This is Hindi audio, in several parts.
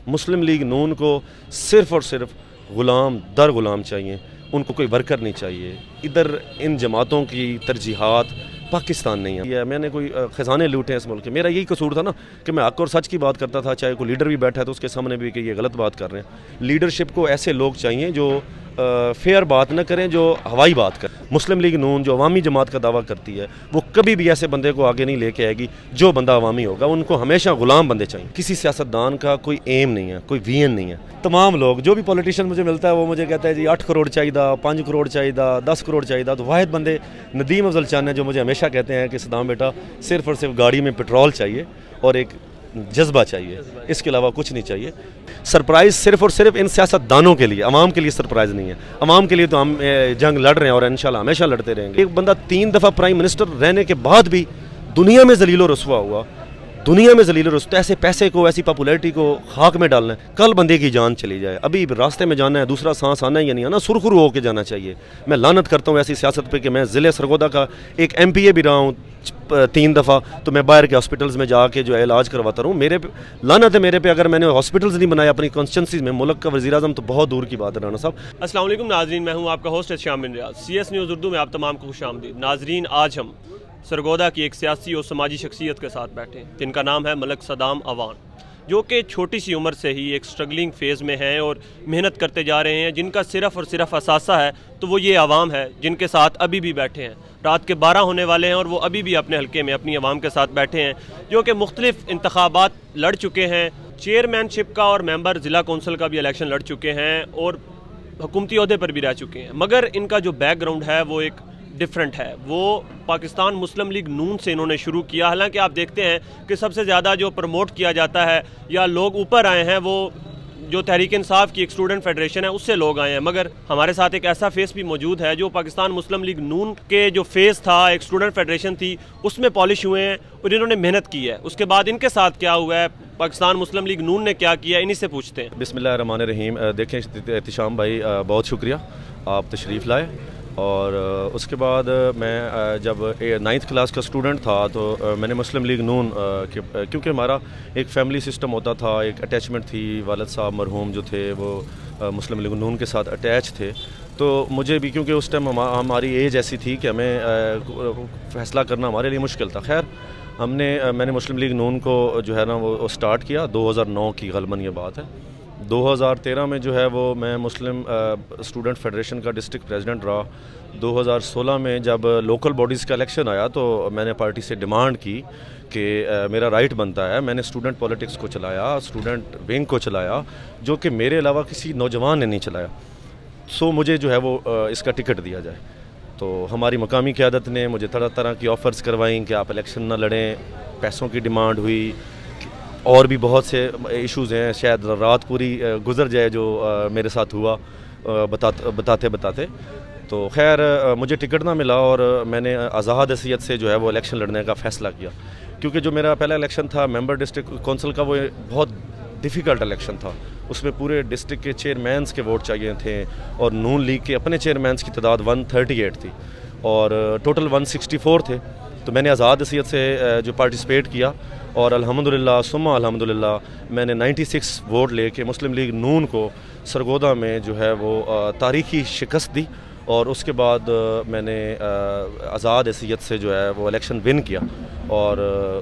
मुस्लिम लीग नून को सिर्फ़ और सिर्फ ग़ुलाम दर ग़ुलाम चाहिए, उनको कोई वर्कर नहीं चाहिए। इधर इन जमातों की तरजीहात पाकिस्तान नहीं है। मैंने कोई ख़जाने लूटे हैं इस मुल्क के, मेरा यही कसूर था ना कि मैं हक़ और सच की बात करता था, चाहे कोई लीडर भी बैठा है तो उसके सामने भी कि ये गलत बात कर रहे हैं। लीडरशिप को ऐसे लोग चाहिए जो फेयर बात न करें, जो हवाई बात करें। मुस्लिम लीग नून जो अवामी जमात का दावा करती है वो कभी भी ऐसे बंदे को आगे नहीं लेके आएगी जो बंदा अवामी होगा। उनको हमेशा ग़ुलाम बंदे चाहिए। किसी सियासतदान का कोई एम नहीं है, कोई विजन नहीं है। तमाम लोग जो भी पॉलिटिशियन मुझे मिलता है वो मुझे कहता है जी 8 करोड़ चाहिए, 5 करोड़ चाहिए, 10 करोड़ चाहिए। तो वाहिद बंदे नदीम अफजल चान है जो मुझे हमेशा कहते हैं कि सदाम बेटा सिर्फ़ और सिर्फ गाड़ी में पेट्रोल चाहिए और एक जज्बा चाहिए, इसके अलावा कुछ नहीं चाहिए। सरप्राइज़ सिर्फ़ और सिर्फ इन सियासतदानों के लिए, अवाम के लिए सरप्राइज़ नहीं है। अवाम के लिए तो हम जंग लड़ रहे हैं और इंशाल्लाह हमेशा लड़ते रहेंगे। एक बंदा 3 दफ़ा प्राइम मिनिस्टर रहने के बाद भी दुनिया में जलील रसवा हुआ, दुनिया में जलील रसवा। ऐसे पैसे को, ऐसी पॉपुलैरिटी को खाक में डालना है। कल बंदे की जान चली जाए, अभी रास्ते में जाना है, दूसरा सांस आना या नहीं आना, सुरखुरू होकर जाना चाहिए। मैं लानत करता हूँ ऐसी सियासत पे कि मैं ज़िले सरगोदा का एक MPA भी रहा हूँ 3 दफ़ा, तो मैं बाहर के हॉस्पिटल्स में जाके जो है इलाज करवाता रहूँ। मेरे पे लानत है मेरे पे, अगर मैंने हॉस्पिटल्स नहीं बनाए अपनी कॉन्स्टिट्यूंसीज में, मुल्क का वज़ीर-ए-आज़म तो बहुत दूर की बात है। राना साहब अस्सलाम वालेकुम नाज़रीन, मैं हूँ आपका होस्ट शाम बिन रियाज। CS न्यूज़ उर्दू में आप तमाम को खुशामदीद। नाज़रीन, आज हम सरगोदा की एक सियासी और समाजी शख्सियत के साथ बैठे हैं जिनका नाम है मलक सदाम अवान, जो कि छोटी सी उम्र से ही एक स्ट्रगलिंग फेज़ में हैं और मेहनत करते जा रहे हैं। जिनका सिर्फ़ और सिर्फ असासा है तो वो ये आवाम है जिनके साथ अभी भी बैठे हैं। रात के 12 होने वाले हैं और वो अभी भी अपने हल्के में अपनी आवाम के साथ बैठे हैं, जो कि मुख्तलिफ इंतखाबात लड़ चुके हैं। चेयरमैनशिप का और मेंबर ज़िला कौंसिल का भी इलेक्शन लड़ चुके हैं और हुकूमती ओहदे पर भी रह चुके हैं। मगर इनका जो बैकग्राउंड है वो एक डिफरेंट है। वो पाकिस्तान मुस्लिम लीग नून से इन्होंने शुरू किया। हालांकि आप देखते हैं कि सबसे ज़्यादा जो प्रमोट किया जाता है या लोग ऊपर आए हैं वो जो तहरीक इंसाफ की एक स्टूडेंट फेडरेशन है उससे लोग आए हैं। मगर हमारे साथ एक ऐसा फेस भी मौजूद है जो पाकिस्तान मुस्लिम लीग नून के जो फेस था, एक स्टूडेंट फेडरेशन थी, उसमें पॉलिश हुए हैं और इन्होंने मेहनत की है। उसके बाद इनके साथ क्या हुआ है, पाकिस्तान मुस्लिम लीग नून ने क्या किया, इन्हीं से पूछते हैं। बिस्मिल्लाहिर्रहमानिर्रहीम। देखें एहतिशाम भाई, बहुत शुक्रिया आप तशरीफ़ लाए। और उसके बाद मैं जब 9th क्लास का स्टूडेंट था तो मैंने मुस्लिम लीग नून क्योंकि हमारा एक फैमिली सिस्टम होता था, एक अटैचमेंट थी। वालिद साहब मरहूम जो थे वो मुस्लिम लीग नून के साथ अटैच थे, तो मुझे भी क्योंकि उस टाइम हमारी एज ऐसी थी कि हमें फ़ैसला करना हमारे लिए मुश्किल था। खैर मैंने मुस्लिम लीग नून को जो है ना वो स्टार्ट किया 2009 की गलबन ये बात है। 2013 में जो है वो मैं मुस्लिम स्टूडेंट फेडरेशन का डिस्ट्रिक्ट प्रेसिडेंट रहा। 2016 में जब लोकल बॉडीज़ का इलेक्शन आया तो मैंने पार्टी से डिमांड की कि मेरा राइट बनता है। मैंने स्टूडेंट पॉलिटिक्स को चलाया, स्टूडेंट विंग को चलाया, जो कि मेरे अलावा किसी नौजवान ने नहीं चलाया। सो मुझे जो है वो इसका टिकट दिया जाए। तो हमारी मकामी क़यादत ने मुझे तरह तरह की ऑफ़र्स करवाई कि आप इलेक्शन ना लड़ें, पैसों की डिमांड हुई, और भी बहुत से इश्यूज़ हैं। शायद रात पूरी गुजर जाए जो मेरे साथ हुआ बताते बताते। तो खैर मुझे टिकट ना मिला और मैंने आज़ाद हैसियत से जो है वो इलेक्शन लड़ने का फ़ैसला किया। क्योंकि जो मेरा पहला इलेक्शन था मेंबर डिस्ट्रिक्ट कौंसिल का, वो बहुत डिफ़िकल्ट इलेक्शन था। उसमें पूरे डिस्ट्रिक्ट के चेयरमैन्स के वोट चाहिए थे और नून लीग के अपने चेयरमैन्स की तादाद 138 थी और टोटल 164 थे। तो मैंने आज़ाद हैसियत से जो पार्टिसिपेट किया और अल्हम्दुलिल्लाह सुम्मा अल्हम्दुलिल्लाह मैंने 96 वोट लेके मुस्लिम लीग नून को सरगोदा में जो है वो तारीखी शिकस्त दी। और उसके बाद मैंने आज़ाद हैसियत से जो है वो इलेक्शन विन किया। और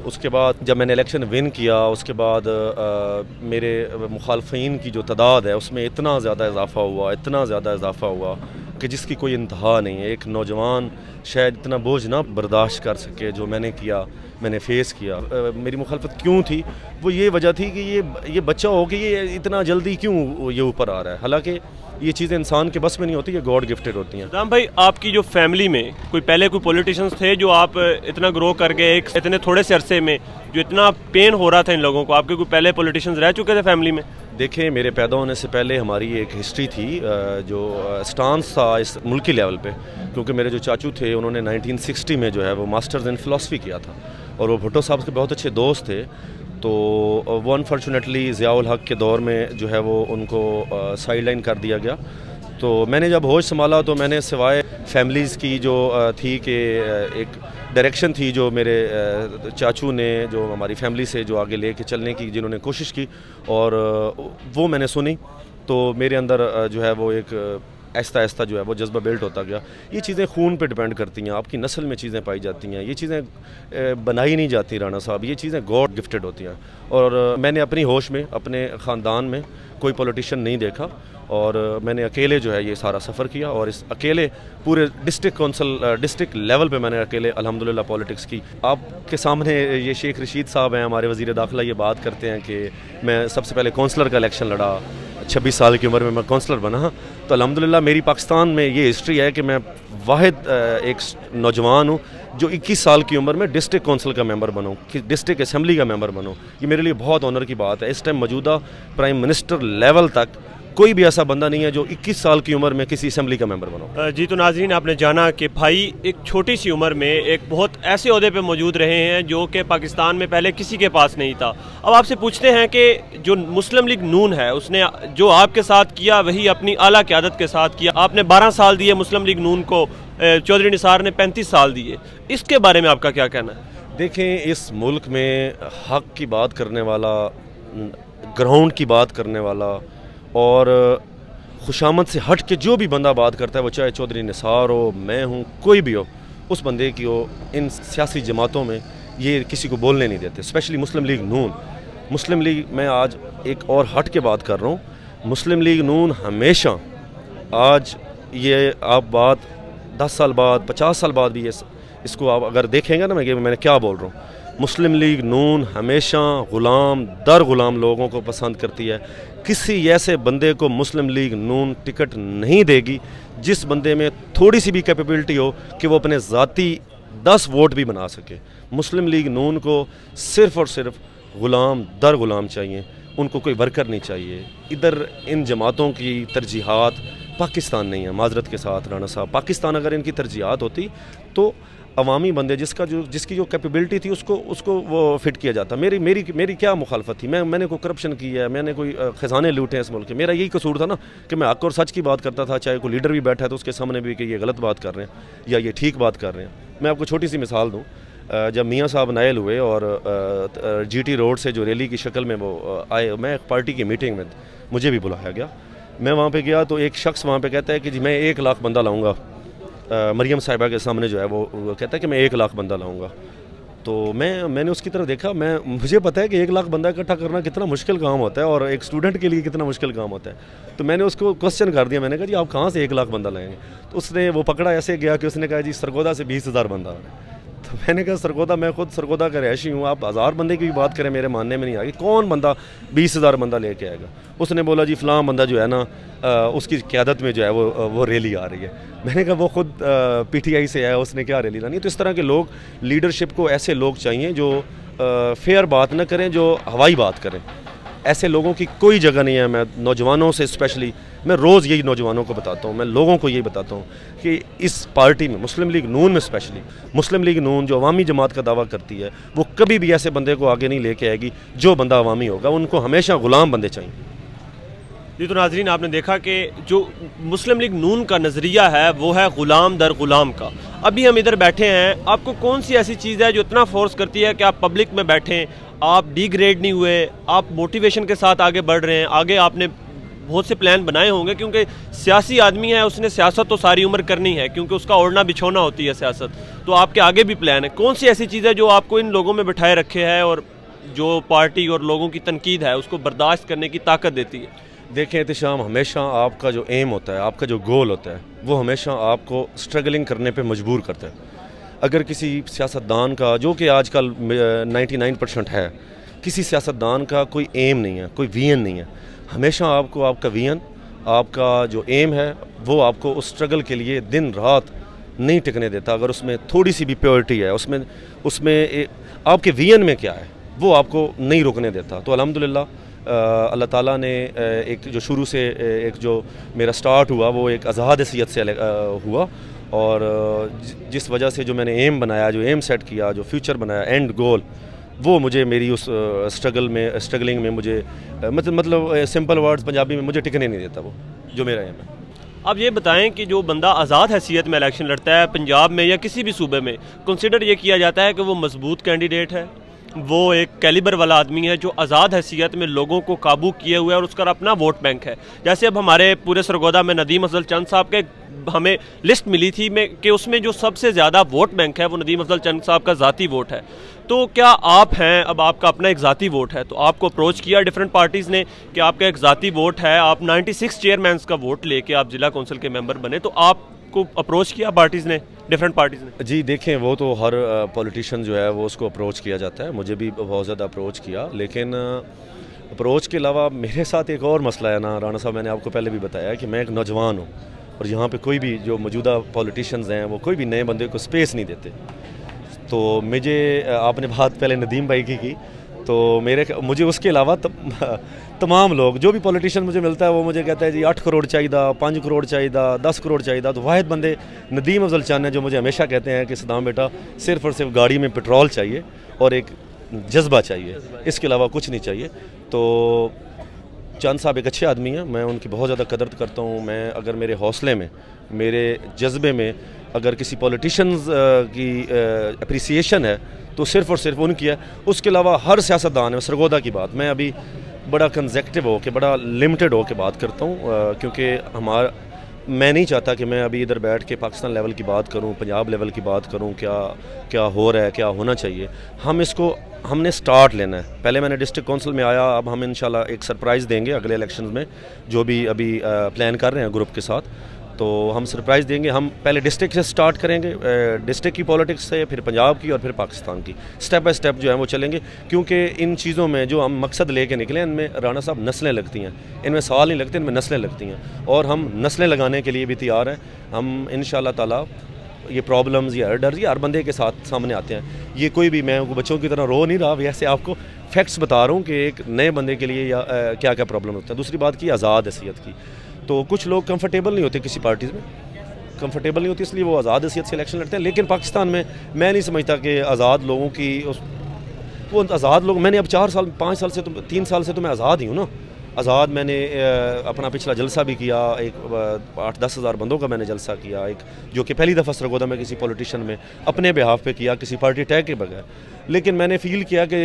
उसके बाद जब मैंने इलेक्शन विन किया उसके बाद मेरे मुखालफीन की जो तादाद है उसमें इतना ज़्यादा इजाफ़ा हुआ कि जिसकी कोई इंतहा नहीं है। एक नौजवान शायद इतना बोझ ना बर्दाश्त कर सके जो मैंने किया, मैंने फ़ेस किया। मेरी मुखालफत क्यों थी, वो ये वजह थी कि ये बच्चा हो कि ये इतना जल्दी क्यों ये ऊपर आ रहा है। हालांकि ये चीज़ें इंसान के बस में नहीं होती, ये गॉड गिफ्टेड होती हैं। राम भाई, आपकी जो फैमिली में कोई पॉलिटिशियंस थे जो आप इतना ग्रो कर गए एक इतने थोड़े से अरसे में, जो इतना पेन हो रहा था इन लोगों को, आपके कोई पहले पॉलिटिशियंस रह चुके थे फैमिली में? देखें, मेरे पैदा होने से पहले हमारी एक हिस्ट्री थी जो स्टांस था इस मुल्की लेवल पे। क्योंकि मेरे जो चाचू थे उन्होंने 1960 में जो है वो मास्टर्स इन फ़िलासफ़ी किया था और वो भुट्टो साहब के बहुत अच्छे दोस्त थे। तो वो अनफॉर्चुनेटली ज़िया उल हक के दौर में जो है वो उनको साइड लाइन कर दिया गया। तो मैंने जब होश संभाला तो मैंने सिवाय फैमिलीज़ की जो थी कि एक डायरेक्शन थी जो मेरे चाचू ने जो हमारी फैमिली से जो आगे लेके चलने की जिन्होंने कोशिश की और वो मैंने सुनी, तो मेरे अंदर जो है वो एक आहिस्ता आहिस्ता जो है वो जज्बा बिल्ट होता गया। ये चीज़ें खून पे डिपेंड करती हैं, आपकी नस्ल में चीज़ें पाई जाती हैं, ये चीज़ें बनाई नहीं जाती राना साहब, ये चीज़ें गॉड गिफ्टेड होती हैं। और मैंने अपनी होश में अपने ख़ानदान में कोई पॉलिटिशियन नहीं देखा और मैंने अकेले जो है ये सारा सफ़र किया और इस अकेले पूरे डिस्ट्रिक्ट काउंसिल डिस्ट्रिक्ट लेवल पे मैंने अकेले अल्हम्दुलिल्लाह पॉलिटिक्स की। आपके सामने ये शेख रशीद साहब हैं, हमारे वज़ीर दाखिला, ये बात करते हैं कि मैं सबसे पहले काउंसलर का इलेक्शन लड़ा, 26 साल की उम्र में मैं काउंसलर बना। तो अल्हम्दुलिल्लाह मेरी पाकिस्तान में ये हिस्ट्री है कि मैं वाहिद एक नौजवान हूँ जो 21 साल की उम्र में डिस्ट्रिक्ट काउंसिल का मेंबर बनूँ, कि डिस्ट्रिक्ट असम्बली का मेंबर बनूँ। ये मेरे लिए बहुत ऑनर की बात है। इस टाइम मौजूदा प्राइम मिनिस्टर लेवल तक कोई भी ऐसा बंदा नहीं है जो 21 साल की उम्र में किसी असम्बली का मेंबर बना। जी, तो नाज़रीन, आपने जाना कि भाई एक छोटी सी उम्र में एक बहुत ऐसे ओहदे पे मौजूद रहे हैं जो कि पाकिस्तान में पहले किसी के पास नहीं था। अब आपसे पूछते हैं कि जो मुस्लिम लीग नून है उसने जो आपके साथ किया वही अपनी आला क़यादत के साथ किया। आपने 12 साल दिए मुस्लिम लीग नून को, चौधरी निसार ने 35 साल दिए। इसके बारे में आपका क्या कहना है? देखें, इस मुल्क में हक़ की बात करने वाला, ग्राउंड की बात करने वाला और खुशामद से हट के जो भी बंदा बात करता है, वो चाहे चौधरी निसार हो, मैं हूँ, कोई भी हो, उस बंदे की हो इन सियासी जमातों में ये किसी को बोलने नहीं देते, स्पेशली मुस्लिम लीग नून। मुस्लिम लीग, मैं आज एक और हट के बात कर रहा हूँ, मुस्लिम लीग नून हमेशा, आज ये आप बात 10 साल बाद 50 साल बाद भी इसको आप अगर देखेंगे ना, मैंने क्या बोल रहा हूँ, मुस्लिम लीग नून हमेशा ग़ुलाम दर ग़ुलाम लोगों को पसंद करती है। किसी ऐसे बंदे को मुस्लिम लीग नून टिकट नहीं देगी जिस बंदे में थोड़ी सी भी कैपेबिलिटी हो कि वो अपने ज़ाती 10 वोट भी बना सके। मुस्लिम लीग नून को सिर्फ़ और सिर्फ ग़ुलाम दर ग़ुलाम चाहिए, उनको कोई वर्कर नहीं चाहिए। इधर इन जमातों की तरजीहात पाकिस्तान नहीं है, माजरत के साथ राना साहब, पाकिस्तान अगर इनकी तरजीहात होती तो अवामी बंदे जिसकी जो कैपेबिलिटी थी उसको वो फिट किया जाता। मेरी क्या मुखालफत थी? मैंने कोई करप्शन की है, मैंने कोई ख़जाने लूटे हैं इस मुल्क के? मेरा यही कसूर था ना कि मैं हक़ और सच की बात करता था, चाहे कोई लीडर भी बैठा है तो उसके सामने भी कि ये गलत बात कर रहे हैं या ये ठीक बात कर रहे हैं। मैं आपको छोटी सी मिसाल दूँ, जब मियाँ साहब नायल हुए और GT रोड से जो रैली की शक्ल में वो आए, मैं एक पार्टी की मीटिंग में, मुझे भी बुलाया गया, मैं वहाँ पे गया तो एक शख्स वहाँ पे कहता है कि जी मैं 1 लाख बंदा लाऊंगा। मरियम साहिबा के सामने जो है वो कहता है कि मैं 1 लाख बंदा लाऊंगा। तो मैंने उसकी तरफ देखा, मुझे पता है कि 1 लाख बंदा इकट्ठा करना कितना मुश्किल काम होता है और एक स्टूडेंट के लिए कितना मुश्किल काम होता है। तो मैंने उसको क्वेश्चन कर दिया, मैंने कहा जी आप कहाँ से 1 लाख बंदा लाएंगे? तो उसने वो पकड़ा ऐसे गया कि उसने कहा जी सरगोदा से 20,000 बंदा। तो मैंने कहा सरगोदा, मैं खुद सरगोदा का रहायशी हूँ, आप 1000 बंदे की भी बात करें मेरे मानने में नहीं आ गई, कौन बंदा 20,000 बंदा लेके आएगा? उसने बोला जी फ़लाँ बंदा जो है ना उसकी क़यादत में जो है वो रैली आ रही है। मैंने कहा वो खुद PTI से है, उसने क्या रैली लानी है? तो इस तरह के लोग, लीडरशिप को ऐसे लोग चाहिए जो फेयर बात ना करें, जो हवाई बात करें। ऐसे लोगों की कोई जगह नहीं है। मैं नौजवानों से स्पेशली, मैं रोज़ यही नौजवानों को बताता हूँ, मैं लोगों को यही बताता हूँ कि इस पार्टी में, मुस्लिम लीग नून में स्पेशली, मुस्लिम लीग नून जो अवामी जमात का दावा करती है, वो कभी भी ऐसे बंदे को आगे नहीं लेके आएगी जो बंदा अवामी होगा। उनको हमेशा ग़ुलाम बंदे चाहिए। जी, तो नाज़रीन, आपने देखा कि जो मुस्लिम लीग नून का नज़रिया है वो है ग़ुलाम दर ग़ुलाम का। अभी हम इधर बैठे हैं, आपको कौन सी ऐसी चीज़ है जो इतना फोर्स करती है कि आप पब्लिक में बैठें, आप डिग्रेड नहीं हुए, आप मोटिवेशन के साथ आगे बढ़ रहे हैं? आगे आपने बहुत से प्लान बनाए होंगे, क्योंकि सियासी आदमी है, उसने सियासत तो सारी उम्र करनी है, क्योंकि उसका ओढ़ना बिछोना होती है सियासत। तो आपके आगे भी प्लान है। कौन सी ऐसी चीज़ है जो आपको इन लोगों में बिठाए रखे है और जो पार्टी और लोगों की तनकीद है उसको बर्दाश्त करने की ताकत देती है? देखें एहतिशाम, हमेशा आपका जो एम होता है, आपका जो गोल होता है, वो हमेशा आपको स्ट्रगलिंग करने पे मजबूर करता है। अगर किसी सियासतदान का, जो कि आजकल 99% है, किसी सियासतदान का कोई एम नहीं है, कोई विजन नहीं है, हमेशा आपको आपका विजन, आपका जो एम है, वो आपको उस स्ट्रगल के लिए दिन रात नहीं टिकने देता। अगर उसमें थोड़ी सी भी प्योरिटी है, उसमें आपके विजन में क्या है, वो आपको नहीं रुकने देता। तो अल्हम्दुलिल्लाह अल्लाह ताला ने एक जो शुरू से एक जो मेरा स्टार्ट हुआ वो एक आज़ाद हैसियत से हुआ, और जिस वजह से जो मैंने एम बनाया, जो एम सेट किया, जो फ्यूचर बनाया, एंड गोल, वो मुझे मेरी उस स्ट्रगलिंग में मुझे मतलब सिंपल वर्ड्स पंजाबी में मुझे टिकने नहीं देता, वो जो मेरा एम है। आप ये बताएं कि जो बंदा आज़ाद हैसियत में इलेक्शन लड़ता है पंजाब में या किसी भी सूबे में, कंसिडर ये किया जाता है कि वो मजबूत कैंडिडेट है, वो एक कैलिबर वाला आदमी है जो आज़ाद हैसियत में लोगों को काबू किए हुए है और उसका अपना वोट बैंक है। जैसे अब हमारे पूरे सरगोदा में नदीम अफजल चंद साहब के हमें लिस्ट मिली थी कि उसमें जो सबसे ज़्यादा वोट बैंक है वो नदीम अफजल चंद साहब का ज़ाती वोट है। तो क्या आप हैं, अब आपका अपना एक ज़ाती वोट है, तो आपको अप्रोच किया डिफरेंट पार्टीज़ ने कि आपका एक ज़ाती वोट है, आप 96 चेयरमैन्स का वोट लेके आप ज़िला कौंसिल के मेंबर बने, तो आपको अप्रोच किया पार्टीज़ ने, डिफरेंट पार्टीज़ ने? जी देखें, वो तो हर पॉलिटिशियन जो है वो उसको अप्रोच किया जाता है, मुझे भी बहुत ज़्यादा अप्रोच किया, लेकिन अप्रोच के अलावा मेरे साथ एक और मसला है ना राना साहब, मैंने आपको पहले भी बताया कि मैं एक नौजवान हूँ और यहाँ पे कोई भी जो मौजूदा पॉलिटिशियंस हैं वो कोई भी नए बंदे को स्पेस नहीं देते। तो मुझे आपने बात पहले नदीम भाई की तो मुझे उसके अलावा तमाम लोग, जो भी पॉलिटिशियन मुझे मिलता है वो मुझे कहता है जी 8 करोड़ चाहिए, 5 करोड़ चाहिए, 10 करोड़ चाहिए। तो वाहिद बंदे नदीम अफजल चंद हैं जो मुझे हमेशा कहते हैं कि सदाम बेटा सिर्फ़ और सिर्फ गाड़ी में पेट्रोल चाहिए और एक जज्बा चाहिए, इसके अलावा कुछ नहीं चाहिए। तो चंद साहब एक अच्छे आदमी हैं, मैं उनकी बहुत ज़्यादा कदर करता हूँ। मैं अगर मेरे हौसले में, मेरे जज्बे में अगर किसी पॉलिटिशियंस की अप्रिसिएशन है तो सिर्फ़ और सिर्फ उनकी है। उसके अलावा हर सियासतदान है, सरगोदा की बात मैं अभी बड़ा कंजेक्टिव हो के, बड़ा लिमिटेड हो के बात करता हूँ, क्योंकि मैं नहीं चाहता कि मैं अभी इधर बैठ के पाकिस्तान लेवल की बात करूं, पंजाब लेवल की बात करूं, क्या हो रहा है, क्या होना चाहिए। हमने स्टार्ट लेना है। पहले मैंने डिस्ट्रिक्ट काउंसिल में आया, अब हम इंशाल्लाह एक सरप्राइज़ देंगे अगले इलेक्शन में, जो भी अभी प्लान कर रहे हैं ग्रुप के साथ, तो हम सरप्राइज़ देंगे। हम पहले डिस्ट्रिक्ट से स्टार्ट करेंगे, डिस्ट्रिक्ट की पॉलिटिक्स से, फिर पंजाब की और फिर पाकिस्तान की, स्टेप बाय स्टेप जो है वो चलेंगे। क्योंकि इन चीज़ों में जो हम मकसद लेके निकले, इनमें राना साहब नस्लें लगती हैं, इनमें साल नहीं लगते, इनमें नस्लें लगती हैं और हम नस्लें लगाने के लिए भी तैयार हैं। हम इंशाल्लाह ताला ये प्रॉब्लम्स या डर या हर बंदे के साथ सामने आते हैं। ये कोई भी, मैं बच्चों की तरह रो नहीं रहा, वैसे आपको फैक्ट्स बता रहा हूँ कि एक नए बंदे के लिए या क्या क्या प्रॉब्लम होता है। दूसरी बात की आज़ाद हैसियत की, तो कुछ लोग कंफर्टेबल नहीं होते किसी पार्टीज़ में, कंफर्टेबल नहीं होती, इसलिए वो आज़ाद हैसियत से इलेक्शन लड़ते हैं। लेकिन पाकिस्तान में मैं नहीं समझता कि आज़ाद लोगों की वो आज़ाद लोग, मैंने अब 4 साल 5 साल से, तो 3 साल से तो मैं आज़ाद ही हूँ ना। आज़ाद मैंने अपना पिछला जलसा भी किया, एक 8-10 हज़ार बंदों का मैंने जलसा किया, एक जो कि पहली दफ़ा सरगोदा में किसी पॉलिटिशियन में अपने बिहाफ पे किया, किसी पार्टी टैग के बगैर। लेकिन मैंने फ़ील किया कि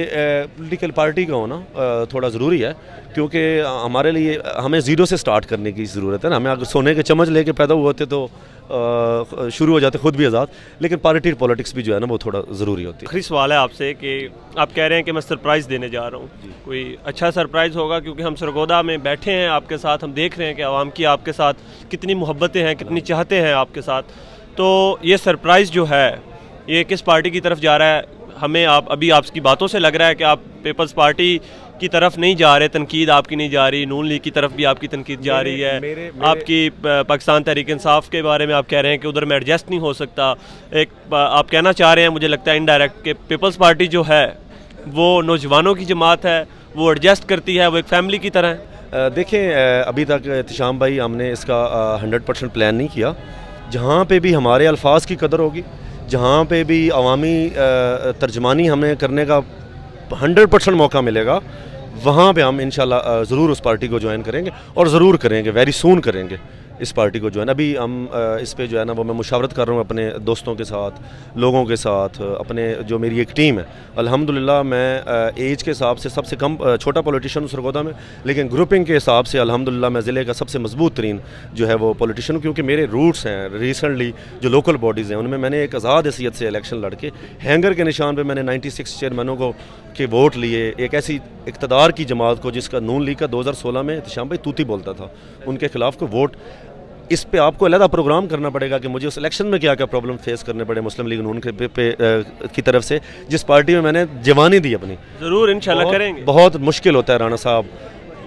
पॉलिटिकल पार्टी का होना थोड़ा ज़रूरी है, क्योंकि हमारे लिए हमें ज़ीरो से स्टार्ट करने की ज़रूरत है ना। हमें अगर सोने के चम्मच लेके पैदा हुए होते तो शुरू हो जाते खुद भी आज़ाद, लेकिन पार्टी पॉलिटिक्स भी जो है ना वो थोड़ा ज़रूरी होती है। आखिरी सवाल है आपसे कि आप कह रहे हैं कि मैं सरप्राइज़ देने जा रहा हूँ, कोई अच्छा सरप्राइज़ होगा? क्योंकि हम सरगोदा में बैठे हैं आपके साथ, हम देख रहे हैं कि आवाम की आपके साथ कितनी मोहब्बतें हैं, कितनी चाहते हैं आपके साथ। तो ये सरप्राइज़ जो है ये किस पार्टी की तरफ जा रहा है? हमें अभी आपकी बातों से लग रहा है कि आप पीपल्स पार्टी की तरफ नहीं जा रहे, तनकीद आपकी नहीं जा रही, नून लीग की तरफ भी आपकी तनकीद जा रही है। आपकी पाकिस्तान तहरीक इंसाफ के बारे में आप कह रहे हैं कि उधर में एडजस्ट नहीं हो सकता। एक आप कहना चाह रहे हैं, मुझे लगता है इनडायरेक्ट, कि पीपल्स पार्टी जो है वो नौजवानों की जमात है, वो एडजस्ट करती है, वो एक फैमिली की तरह है। देखें, अभी तक एहतिशाम भाई हमने इसका 100% प्लान नहीं किया। जहाँ पे भी हमारे अल्फाज की कदर होगी, जहाँ पे भी अवामी तर्जमानी हमें करने का 100% मौका मिलेगा, वहाँ पे हम इंशाल्लाह ज़रूर उस पार्टी को ज्वाइन करेंगे और ज़रूर करेंगे, वेरी सून करेंगे इस पार्टी को ज्वाइन। अभी हम इस पे जो है ना वो मैं मुशावरत कर रहा हूँ अपने दोस्तों के साथ, लोगों के साथ, अपने जो मेरी एक टीम है। अल्हम्दुलिल्लाह मैं एज के हिसाब से सबसे कम छोटा पॉलिटिशियन हूँ सरगोदा में, लेकिन ग्रुपिंग के हिसाब से अल्हम्दुलिल्लाह मैं ज़िले का सबसे मजबूत तरीन जो है वो पॉलिटिशियन हूँ, क्योंकि मेरे रूट्स हैं रिसेंटली जो लोकल बॉडीज़ हैं उनमें मैंने एक आज़ाद हैसियत से इलेक्शन लड़के हैंगर के निशान पर मैंने 96 चेयरमैनों को के वोट लिए, एक ऐसी इक़्तिदार की जमात को जिसका नून लीग का 2016 में एहतिशाम भाई तूती बोलता था, उनके खिलाफ को वोट। इस पे आपको अलग प्रोग्राम करना पड़ेगा कि मुझे उस इलेक्शन में क्या क्या प्रॉब्लम फेस करने पड़े मुस्लिम लीग नून की तरफ से, जिस पार्टी में मैंने जवानी दी अपनी। ज़रूर इंशाल्लाह करेंगे। बहुत मुश्किल होता है राना साहब,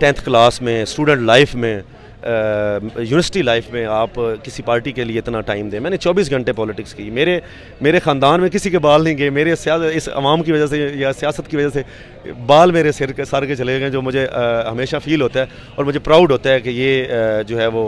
10th क्लास में, स्टूडेंट लाइफ में, यूनिवर्सिटी लाइफ में आप किसी पार्टी के लिए इतना टाइम दें। मैंने 24 घंटे पॉलिटिक्स की, मेरे ख़ानदान में किसी के बाल नहीं गए, मेरे इस अवाम की वजह से या सियासत की वजह से बाल मेरे सर के चले गए, जो मुझे हमेशा फ़ील होता है और मुझे प्राउड होता है कि ये जो है वो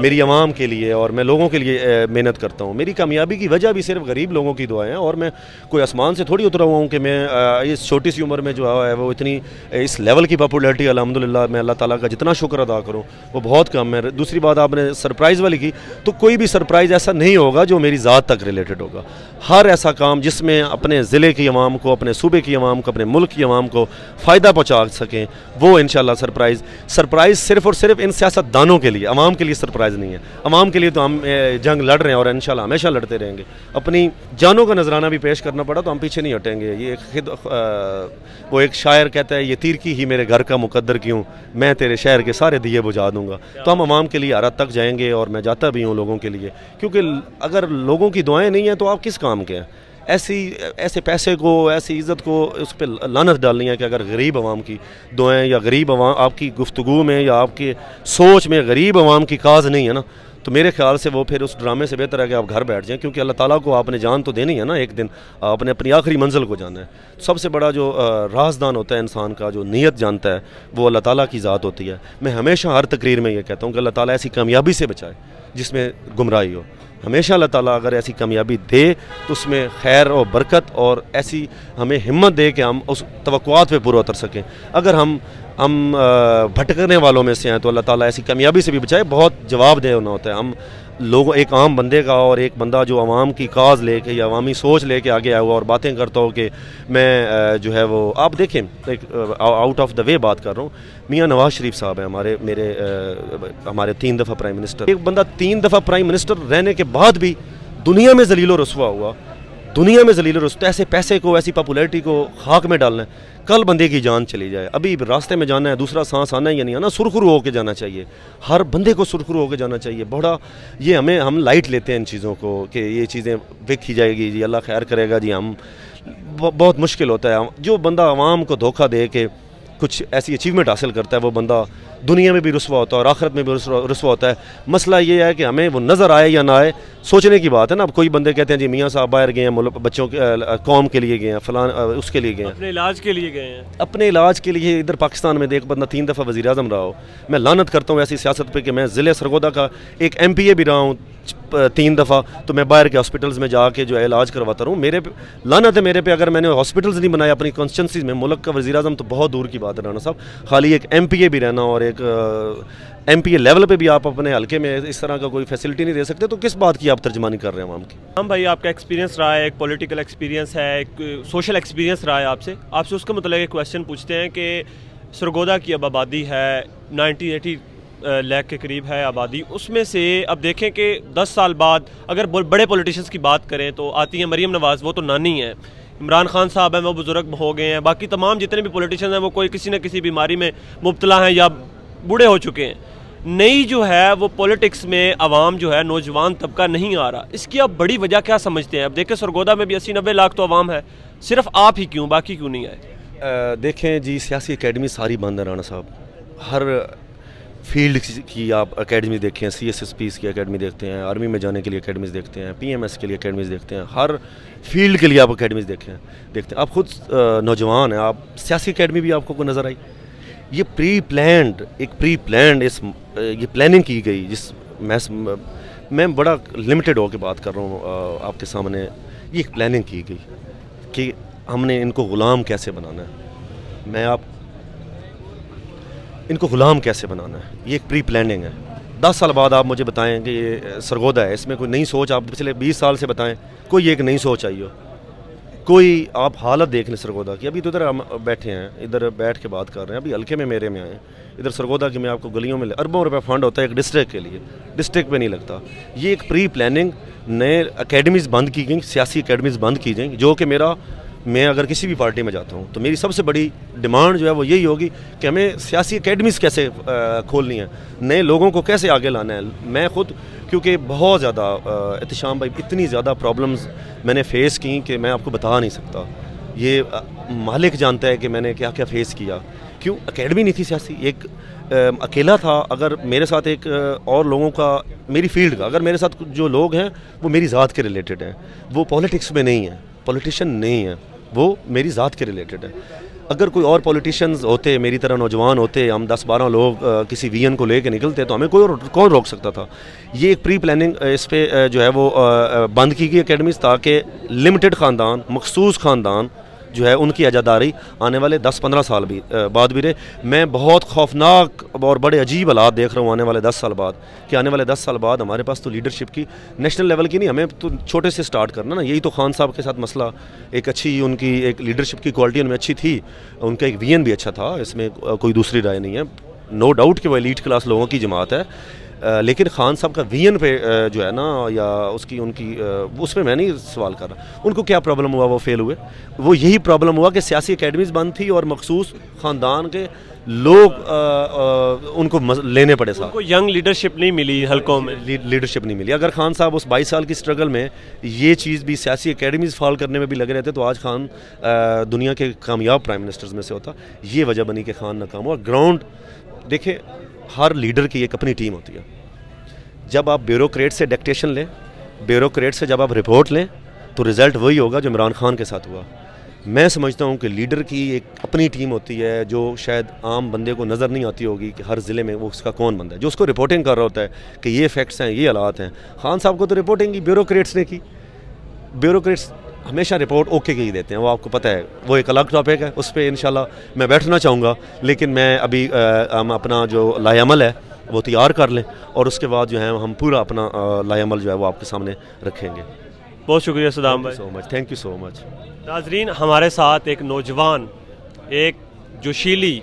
मेरी अवाम के लिए और मैं लोगों के लिए मेहनत करता हूँ। मेरी कामयाबी की वजह भी सिर्फ गरीब लोगों की दुआएं हैं, और मैं कोई आसमान से थोड़ी उतरा हुआ हूँ कि मैं इस छोटी सी उम्र में जो है वो इतनी इस लेवल की पॉपुलैरिटी अल्हम्दुलिल्लाह मैं अल्लाह ताला का जितना शुक्र अदा करूँ वो बहुत कम है। दूसरी बात आपने सरप्राइज़ वाली की, तो कोई भी सरप्राइज़ ऐसा नहीं होगा जो मेरी ज़ात तक रिलेटेड होगा। हर ऐसा काम जिसमें अपने ज़िले की आवाम को, अपने सूबे की आवाम को, अपने मुल्क की आवाम को फ़ायदा पहुँचा सकें, वो इंशाल्लाह सरप्राइज़ सिर्फ़ और सिर्फ इन सियासतदानों के लिए, आवाम के लिए सरप्राइज़ नहीं है। आवाम के लिए तो हम जंग लड़ रहे हैं और इंशाल्लाह हमेशा लड़ते रहेंगे। अपनी जानों का नजराना भी पेश करना पड़ा तो हम पीछे नहीं हटेंगे। ये वो एक शायर कहता है, ये तीर की ही मेरे घर का मुकद्दर क्यों, मैं तेरे शहर के सारे दिए बुझा दूंगा। तो हम आवाम के लिए हर हद तक जाएंगे और मैं जाता भी हूँ लोगों के लिए, क्योंकि अगर लोगों की दुआएं नहीं हैं तो आप किस काम के हैं। ऐसे पैसे को, ऐसी इज़्ज़त को उस पर लानत डालनी है कि अगर गरीब आवाम की दुआएं या गरीब आवाम आपकी गुफ्तगू में या आपकी सोच में गरीब आवाम की काज नहीं है ना, तो मेरे ख्याल से वो फिर उस ड्रामे से बेहतर है कि आप घर बैठ जाएं, क्योंकि अल्लाह ताला को आपने जान तो देनी है ना, एक दिन आपने अपनी आखिरी मंजिल को जाना है। सबसे बड़ा जो राजदान होता है इंसान का, जो नीयत जानता है, वो अल्लाह ताला की ज़ात होती है। मैं हमेशा हर तकरीर में ये कहता हूँ कि अल्लाह ताला ऐसी कामयाबी से बचाए जिसमें गुमराही हो। हमेशा अल्लाह ताला अगर ऐसी कामयाबी दे तो उसमें खैर और बरकत और ऐसी हमें हिम्मत दे कि हम उस तवक्कुआत पे पूरा उतर सकें। अगर हम भटकने वालों में से हैं तो अल्लाह ताला ऐसी कामयाबी से भी बचाए। बहुत जवाबदेह होना होता है। हम लोगों, एक आम बंदे का और एक बंदा जो अवाम की काज लेके या अवामी सोच लेके आगे आया हुआ और बातें करता हो कि मैं जो है वो, आप देखें एक आउट ऑफ द वे बात कर रहा हूँ, मियाँ नवाज शरीफ साहब हैं हमारे 3 दफ़ा प्राइम मिनिस्टर। एक बंदा 3 दफ़ा प्राइम मिनिस्टर रहने के बाद भी दुनिया में जलील और रुस्वा हुआ, दुनिया में जलील और रुस्वा। ऐसे पैसे को, ऐसी पॉपुलैरिटी को खाक में डालना है। कल बंदे की जान चली जाए, अभी रास्ते में जाना है, दूसरा सांस आना है या नहीं आना, सुरखरू होकर जाना चाहिए। हर बंदे को सुरखरू होकर जाना चाहिए। बड़ा ये हम लाइट लेते हैं इन चीज़ों को कि ये चीज़ें देखी जाएगी जी, अल्लाह खैर करेगा जी। बहुत मुश्किल होता है। जो बंदा आवाम को धोखा दे के कुछ ऐसी अचीवमेंट हासिल करता है, वो बंदा दुनिया में भी रुस्वा होता है और आखिरत में भी रुस्वा होता है। मसला ये है कि हमें वो नज़र आए या ना आए, सोचने की बात है ना। अब कोई बंदे कहते हैं जी मियाँ साहब बाहर गए हैं, बच्चों के कौम के लिए गए हैं, फलान उसके लिए गए हैं, अपने इलाज के लिए गए हैं, अपने इलाज के लिए। इधर पाकिस्तान में देख बंदा 3 दफ़ा वज़ीर आज़म रहा हो। मैं लानत करता हूँ ऐसी सियासत पे कि मैं ज़िले सरगोदा का एक MPA भी रहा हूँ 3 दफ़ा, तो मैं बाहर के हॉस्पिटल्स में जाके जो है इलाज करवाता रहूँ। मेरे पे लानत है मेरे पे अगर मैंने हॉस्पिटल्स नहीं बनाए अपनी कॉन्स्टिट्यूंसी में। मुल्क का वज़ीर आज़म तो बहुत दूर की बात है राना साहब, खाली एक MPA भी रहना और एक MPA लेवल पे भी आप अपने हल्के में इस तरह का कोई फैसिलिटी नहीं दे सकते, तो किस बात की आप तर्जमानी कर रहे हैं आवाम की। हम भाई, आपका एक्सपीरियंस रहा है, एक पॉलिटिकल एक्सपीरियंस है, एक सोशल एक्सपीरियंस रहा है आपसे उसके मतलब एक क्वेश्चन पूछते हैं कि सरगोदा की अब आबादी है 90-80 लाख के करीब है आबादी। उसमें से अब देखें कि 10 साल बाद अगर बड़े पॉलिटिशियंस की बात करें तो आती है मरीम नवाज़, वो तो नानी है। इमरान खान साहब हैं, वो बुज़ुर्ग हो गए हैं। बाकी तमाम जितने भी पॉलिटिशियंस हैं वो कोई किसी न किसी बीमारी में मुब्तला हैं या बूढ़े हो चुके हैं। नई जो है वो पॉलिटिक्स में आवाम जो है, नौजवान तबका नहीं आ रहा। इसकी आप बड़ी वजह क्या समझते हैं? अब देखें सरगोदा में भी 80-90 लाख तो आवाम है, सिर्फ आप ही क्यों, बाकी क्यों नहीं आए? देखें जी, सियासी एकेडमी सारी बंद है राना साहब। हर फील्ड की आप एकेडमी देखें, CSSPs की एकेडमी देखते हैं, आर्मी में जाने के लिए एकेडमीज़ देखते हैं, PMS के लिए एकेडमीज़ देखते हैं, हर फील्ड के लिए आप एकेडमीज़ देखते हैं। आप खुद नौजवान हैं, आप सियासी एकेडमी भी आपको नज़र आई। ये प्री प्लान्ड ये प्लानिंग की गई, जिस मैं बड़ा लिमिटेड होकर बात कर रहा हूँ आपके सामने। ये एक प्लानिंग की गई कि हमने इनको ग़ुलाम कैसे बनाना है, इनको ग़ुलाम कैसे बनाना है। ये एक प्री प्लानिंग है। 10 साल बाद आप मुझे बताएं कि ये सरगोदा है, इसमें कोई नई सोच आप पिछले 20 साल से बताएं, कोई एक नई सोच आई हो, कोई आप हालत देख लें सरगोदा की। अभी तो इधर हम बैठे हैं, इधर बैठ के बात कर रहे हैं, अभी हल्के में मेरे में आए, इधर सरगोदा की मैं आपको गलियों में अरबों रुपए फंड होता है एक डिस्ट्रिक्ट के लिए, डिस्ट्रिक्ट पे नहीं लगता। ये एक प्री प्लानिंग, नए अकेडमीज़ बंद की गई, सियासी अकेडमीज़ बंद की गई, जो कि मैं अगर किसी भी पार्टी में जाता हूँ तो मेरी सबसे बड़ी डिमांड जो है वो यही होगी कि हमें सियासी एकेडमीज़ कैसे खोलनी है, नए लोगों को कैसे आगे लाना है। मैं खुद, क्योंकि बहुत ज़्यादा एहतिशाम भाई, इतनी ज़्यादा प्रॉब्लम्स मैंने फ़ेस की कि मैं आपको बता नहीं सकता। ये मालिक जानता है कि मैंने क्या क्या फ़ेस किया। क्यों? एकेडमी नहीं थी सियासी, एक अकेला था। अगर मेरे साथ एक और लोगों का, मेरी फील्ड का, अगर मेरे साथ जो लोग हैं वो मेरी ज़ात के रिलेटेड हैं, वो पॉलिटिक्स में नहीं है, पॉलिटिशियन नहीं है, वो मेरी ज़ात के रिलेटेड है। अगर कोई और पॉलिटिशियंस होते, मेरी तरह नौजवान होते, हम 10-12 लोग किसी विजन को लेके निकलते तो हमें कौन रोक सकता था। ये एक प्री प्लानिंग इस पे जो है वो बंद की गई एकेडमीज़, ताकि लिमिटेड ख़ानदान, मखसूस ख़ानदान जो है उनकी अजादारी आने वाले 10-15 साल भी बाद भी रहे। मैं बहुत खौफनाक और बड़े अजीब हालात देख रहा हूँ आने वाले 10 साल बाद, कि आने वाले 10 साल बाद हमारे पास तो लीडरशिप की नेशनल लेवल की नहीं, हमें तो छोटे से स्टार्ट करना ना। यही तो खान साहब के साथ मसला, एक अच्छी उनकी एक लीडरशिप की क्वालिटी उनमें अच्छी थी, उनका एक विजन भी अच्छा था, इसमें कोई दूसरी राय नहीं है। नो डाउट कि वो एलीट क्लास लोगों की जमात है, लेकिन खान साहब का विजन पे जो है ना, या उसकी उनकी उस पर मैं नहीं सवाल कर रहा। उनको क्या प्रॉब्लम हुआ वो फेल हुए? वो यही प्रॉब्लम हुआ कि सियासी एकेडमीज़ बंद थी और मखसूस ख़ानदान के लोग उनको लेने पड़े साथ। उनको यंग लीडरशिप नहीं मिली, हल्कों में लीडरशिप नहीं मिली। अगर खान साहब उस 22 साल की स्ट्रगल में ये चीज़ भी सियासी एकेडमीज़ फॉल करने में भी लगे रहते तो आज खान दुनिया के कामयाब प्राइम मिनिस्टर्स में से होता। ये वजह बनी कि खान नाकाम हुआ। ग्राउंड देखिए, हर लीडर की एक अपनी टीम होती है। जब आप ब्यूरोक्रेट से डिक्टेशन लें, ब्यूरोक्रेट से जब आप रिपोर्ट लें, तो रिज़ल्ट वही होगा जो इमरान खान के साथ हुआ। मैं समझता हूँ कि लीडर की एक अपनी टीम होती है, जो शायद आम बंदे को नज़र नहीं आती होगी कि हर ज़िले में वो उसका कौन बंदा है जो उसको रिपोर्टिंग कर रहा होता है कि ये फैक्ट्स हैं, ये हालात हैं। खान साहब को तो रिपोर्टिंग की ब्यूरोक्रेट्स ने की। ब्यूरोक्रेट्स हमेशा रिपोर्ट ओके की देते हैं, वो आपको पता है, वो एक अलग टॉपिक है, उस पर इंशाल्लाह मैं बैठना चाहूँगा। लेकिन मैं अभी हम अपना जो लाएअमल है वो तैयार कर लें और उसके बाद जो है हम पूरा अपना लाएअमल जो है वो आपके सामने रखेंगे। बहुत शुक्रिया सदाम भाई, so much, thank you so much. नाजरीन, हमारे साथ एक नौजवान, एक जोशीली,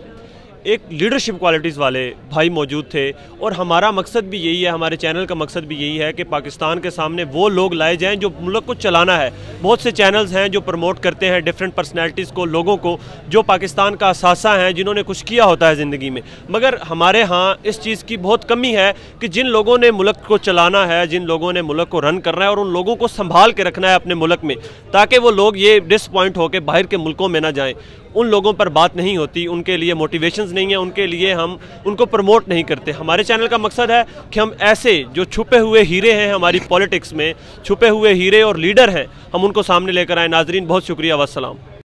एक लीडरशिप क्वालिटीज़ वाले भाई मौजूद थे और हमारा मकसद भी यही है, हमारे चैनल का मकसद भी यही है कि पाकिस्तान के सामने वो लोग लाए जाएं जो मुल्क को चलाना है। बहुत से चैनल्स हैं जो प्रमोट करते हैं डिफरेंट पर्सनैलिटीज़ को, लोगों को जो पाकिस्तान का असासा हैं, जिन्होंने कुछ किया होता है ज़िंदगी में। मगर हमारे यहाँ इस चीज़ की बहुत कमी है कि जिन लोगों ने मुल्क को चलाना है, जिन लोगों ने मुल्क को रन करना है और उन लोगों को संभाल के रखना है अपने मुल्क में, ताकि वो लोग ये डिसपॉइंट होकर बाहर के मुल्कों में ना जाएँ, उन लोगों पर बात नहीं होती, उनके लिए मोटिवेशंस नहीं है, उनके लिए हम उनको प्रमोट नहीं करते। हमारे चैनल का मकसद है कि हम ऐसे जो छुपे हुए हीरे हैं हमारी पॉलिटिक्स में, छुपे हुए हीरे और लीडर हैं, हम उनको सामने लेकर आए। नाजरीन, बहुत शुक्रिया, वस्सलाम।